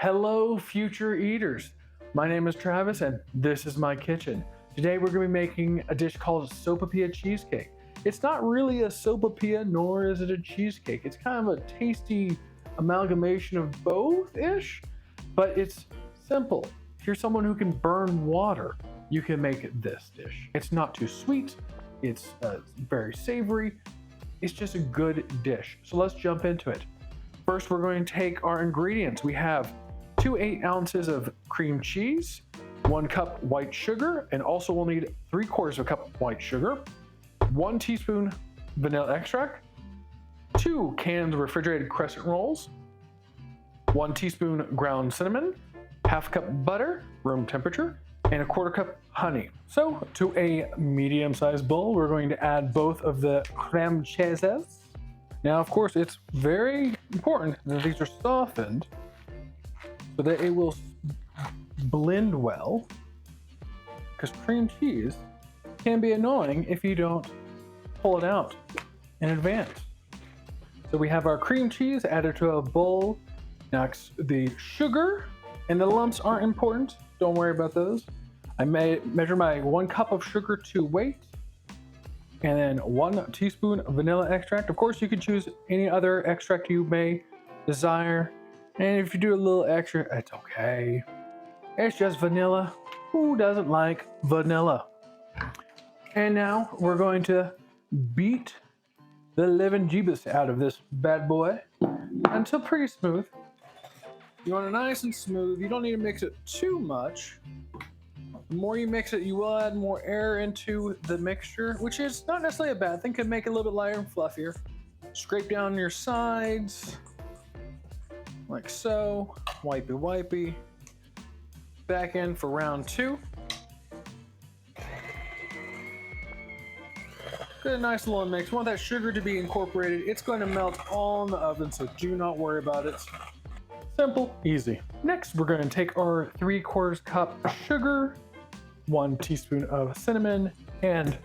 Hello, future eaters. My name is Travis, and this is my kitchen. Today, we're going to be making a dish called Sopapilla Cheesecake. It's not really a sopapilla, nor is it a cheesecake. It's kind of a tasty amalgamation of both-ish, but it's simple. If you're someone who can burn water, you can make this dish. It's not too sweet. It's very savory. It's just a good dish. So let's jump into it. First, we're going to take our ingredients. We have 2 8 ounces of cream cheese, 1 cup white sugar, and also we'll need 3/4 cup white sugar, 1 teaspoon vanilla extract, 2 canned refrigerated crescent rolls, 1 teaspoon ground cinnamon, 1/2 cup butter, room temperature, and 1/4 cup honey. So to a medium-sized bowl, we're going to add both of the creme cheeses. Now, of course, it's very important that these are softened so that it will blend well, because cream cheese can be annoying if you don't pull it out in advance. So we have our cream cheese added to a bowl. Next, the sugar, and the lumps aren't important. Don't worry about those. I may measure my 1 cup of sugar to weight, and then 1 teaspoon vanilla extract. Of course, you can choose any other extract you may desire. And if you do a little extra, it's okay. It's just vanilla. Who doesn't like vanilla? And now we're going to beat the living jeebus out of this bad boy until pretty smooth. You want it nice and smooth. You don't need to mix it too much. The more you mix it, you will add more air into the mixture, which is not necessarily a bad thing. Could make it a little bit lighter and fluffier. Scrape down your sides, like so. Wipey wipey. Back in for round 2. Get a nice little mix. You want that sugar to be incorporated. It's going to melt all in the oven, so do not worry about it. Simple, easy. Next, we're going to take our 3/4 cup sugar, 1 teaspoon of cinnamon, and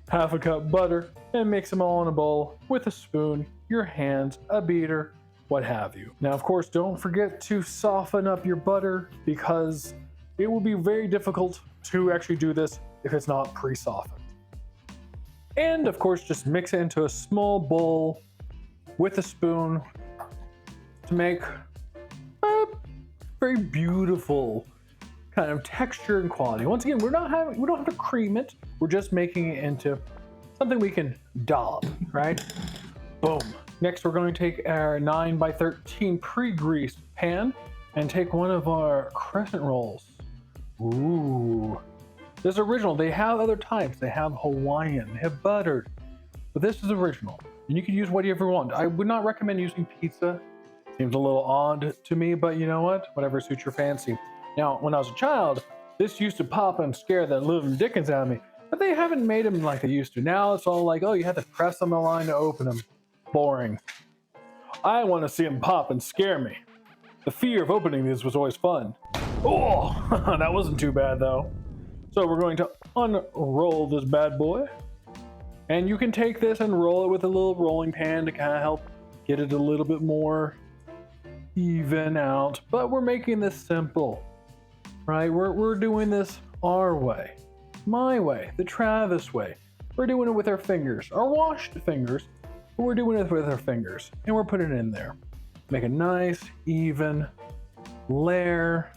1/2 cup butter, and mix them all in a bowl with a spoon, your hands, a beater, what have you. Now, of course, don't forget to soften up your butter, because it will be very difficult to actually do this if it's not pre-softened. And of course, just mix it into a small bowl with a spoon to make a very beautiful kind of texture and quality. Once again, we don't have to cream it. We're just making it into something we can dollop, right? Boom. Next, we're going to take our 9x13 pre-greased pan and take one of our crescent rolls. Ooh. This is original. They have other types. They have Hawaiian, they have buttered, but this is original. And you can use whatever you want. I would not recommend using pizza. Seems a little odd to me, but you know what? Whatever suits your fancy. Now, when I was a child, this used to pop and scare the living dickens out of me, but they haven't made them like they used to. Now it's all like, oh, you have to press on the line to open them. Boring. I want to see them pop and scare me. The fear of opening these was always fun. Oh, that wasn't too bad though. So we're going to unroll this bad boy. And you can take this and roll it with a little rolling pan to kind of help get it a little bit more even out. But we're making this simple, right? We're doing this our way, my way, the Travis way. We're doing it with our fingers, our washed fingers, but we're doing it with our fingers, and we're putting it in there. Make a nice, even layer.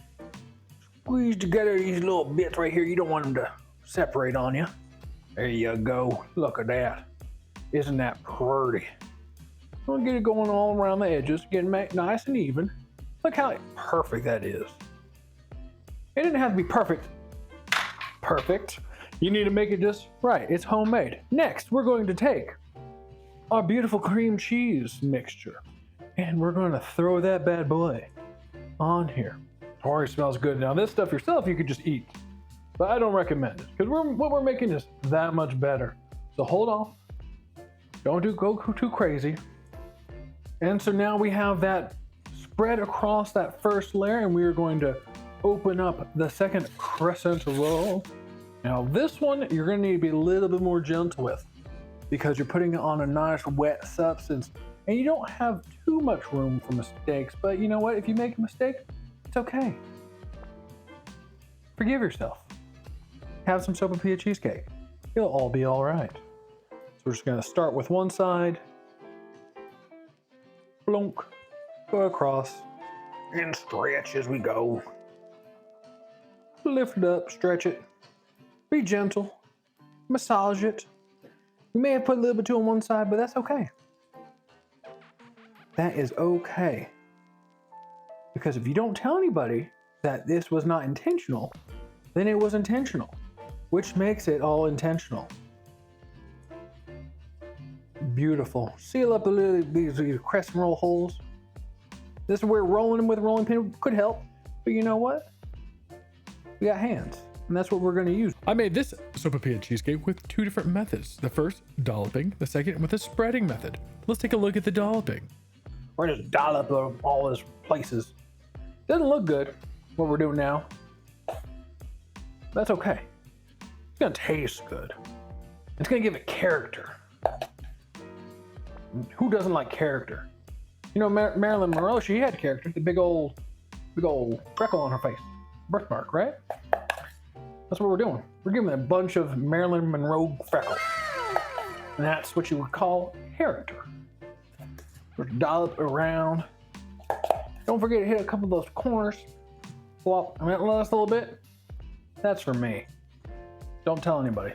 Squeeze together these little bits right here. You don't want them to separate on you. There you go. Look at that. Isn't that pretty? We'll get it going all around the edges, getting nice and even. Look how perfect that is. It didn't have to be perfect. Perfect. You need to make it just right. It's homemade. Next, we're going to take our beautiful cream cheese mixture, and we're going to throw that bad boy on here. Already smells good. Now, this stuff yourself, you could just eat, but I don't recommend it, because what we're making is that much better. So hold on. Don't go too crazy. And so now we have that spread across that first layer, and we are going to open up the second crescent roll. Now, this one, you're going to need to be a little bit more gentle with, because you're putting it on a nice wet substance, and you don't have too much room for mistakes. But you know what? If you make a mistake, it's okay. Forgive yourself. Have some Sopapilla cheesecake. It'll all be all right. So we're just gonna start with one side. Blunk. Go across. And stretch as we go. Lift it up, stretch it. Be gentle. Massage it. You may have put a little bit too on one side, but that's okay. That is okay. Because if you don't tell anybody that this was not intentional, then it was intentional, which makes it all intentional. Beautiful. Seal up a little these crescent roll holes. This is where rolling them with a rolling pin could help, but you know what? We got hands, and that's what we're going to use. I made this Sopapilla cheesecake with two different methods. The first, dolloping. The second, with a spreading method. Let's take a look at the dolloping. We're just dollop all these places. Doesn't look good, what we're doing now. That's okay. It's gonna taste good. It's gonna give it character. Who doesn't like character? You know, Marilyn Monroe, she had character. The big old freckle on her face. Birthmark, right? That's what we're doing. We're giving it a bunch of Marilyn Monroe freckles. And that's what you would call character. Just dollop around. Don't forget to hit a couple of those corners. Flop that last little bit. That's for me. Don't tell anybody.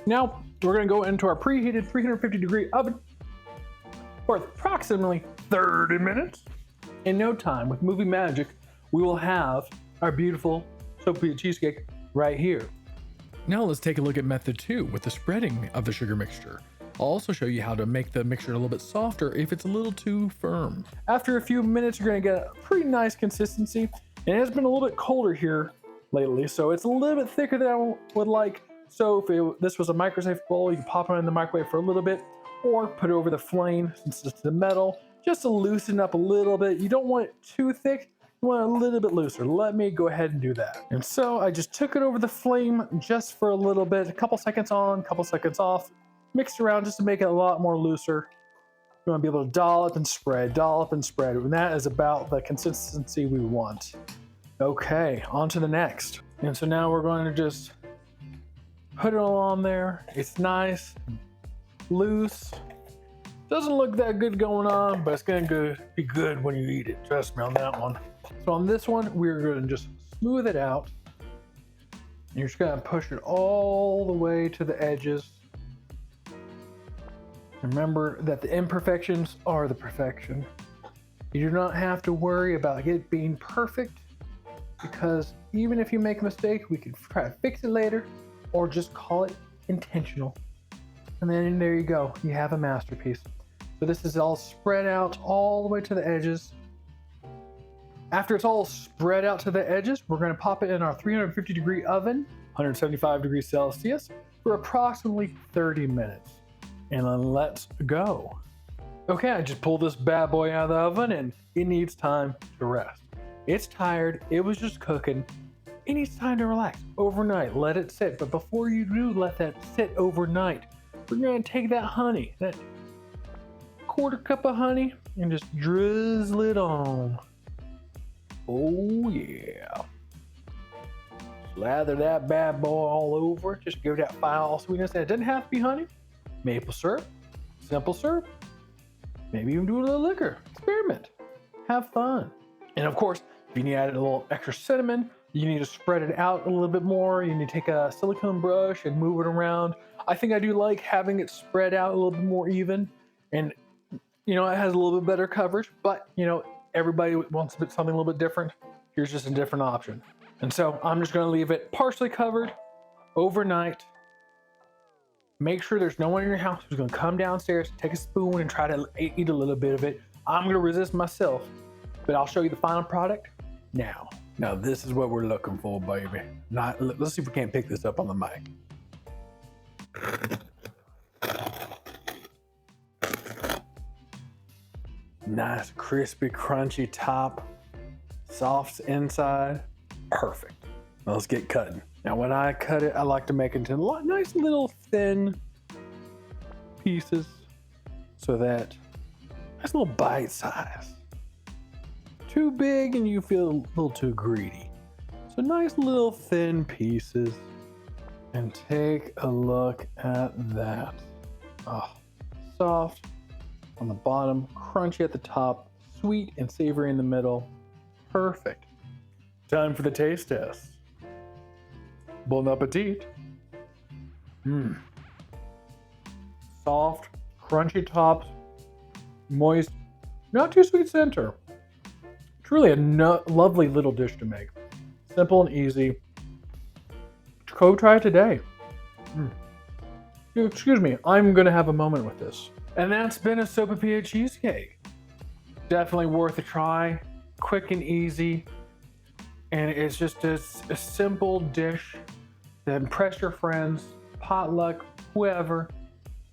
Now we're gonna go into our preheated 350-degree oven for approximately 30 minutes. In no time, with movie magic, we will have our beautiful Sopapilla cheesecake right here. Now let's take a look at method 2 with the spreading of the sugar mixture. I'll also show you how to make the mixture a little bit softer if it's a little too firm. After a few minutes, you're gonna get a pretty nice consistency. And it has been a little bit colder here lately, so it's a little bit thicker than I would like. So if this was a microwave bowl, you can pop it in the microwave for a little bit, or put it over the flame since it's the metal, just to loosen up a little bit. You don't want it too thick, you want it a little bit looser. Let me go ahead and do that. And so I just took it over the flame just for a little bit, a couple seconds on, a couple seconds off, mixed around just to make it a lot more looser. You want to be able to dollop and spread, and that is about the consistency we want. Okay, on to the next. And so now we're going to just put it all on there. It's nice, loose. Doesn't look that good going on, but it's gonna be good when you eat it. Trust me on that one. So on this one, we're gonna just smooth it out. You're just gonna push it all the way to the edges. Remember that the imperfections are the perfection. You do not have to worry about it being perfect, because even if you make a mistake, we can try to fix it later or just call it intentional. And then there you go, you have a masterpiece. So this is all spread out all the way to the edges. After it's all spread out to the edges, we're gonna pop it in our 350-degree oven, 175 degrees Celsius, for approximately 30 minutes. And then let's go. Okay, I just pulled this bad boy out of the oven and it needs time to rest. It's tired, it was just cooking. It needs time to relax overnight, let it sit. But before you do let that sit overnight, we're gonna take that honey, that quarter cup of honey, and just drizzle it on. Oh yeah. Slather that bad boy all over. Just give it that foul sweetness. And it doesn't have to be honey. Maple syrup, simple syrup, maybe even do a little liquor. Experiment, have fun. And of course, if you need to add a little extra cinnamon, you need to spread it out a little bit more. You need to take a silicone brush and move it around. I think I do like having it spread out a little bit more even. And you know, it has a little bit better coverage, but you know, everybody wants something a little bit different. Here's just a different option. And so I'm just gonna leave it partially covered overnight. Make sure there's no one in your house who's gonna come downstairs, take a spoon and try to eat a little bit of it. I'm gonna resist myself, but I'll show you the final product now. Now this is what we're looking for, baby. Let's see if we can't pick this up on the mic. Nice, crispy, crunchy top, soft inside, perfect. Now let's get cutting. Now when I cut it, I like to make it into nice little thin pieces so that Nice little bite size. Too big and you feel a little too greedy. So nice little thin pieces. And take a look at that. Oh, soft on the bottom, crunchy at the top, sweet and savory in the middle. Perfect. Time for the taste test. Bon appetit. Soft, crunchy tops, moist, not too sweet center. Truly a lovely little dish to make. Simple and easy. Go try it today. Excuse me, I'm gonna have a moment with this. And that's been a Sopapilla Cheesecake. Definitely worth a try. Quick and easy. And it's just a simple dish to impress your friends, potluck, whoever.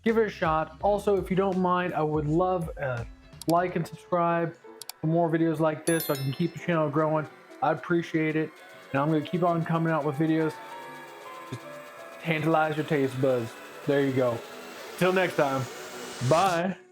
Give it a shot. Also, if you don't mind, I would love a like and subscribe for more videos like this so I can keep the channel growing. I appreciate it. And I'm gonna keep on coming out with videos. Just tantalize your taste buds. There you go. Till next time. Bye.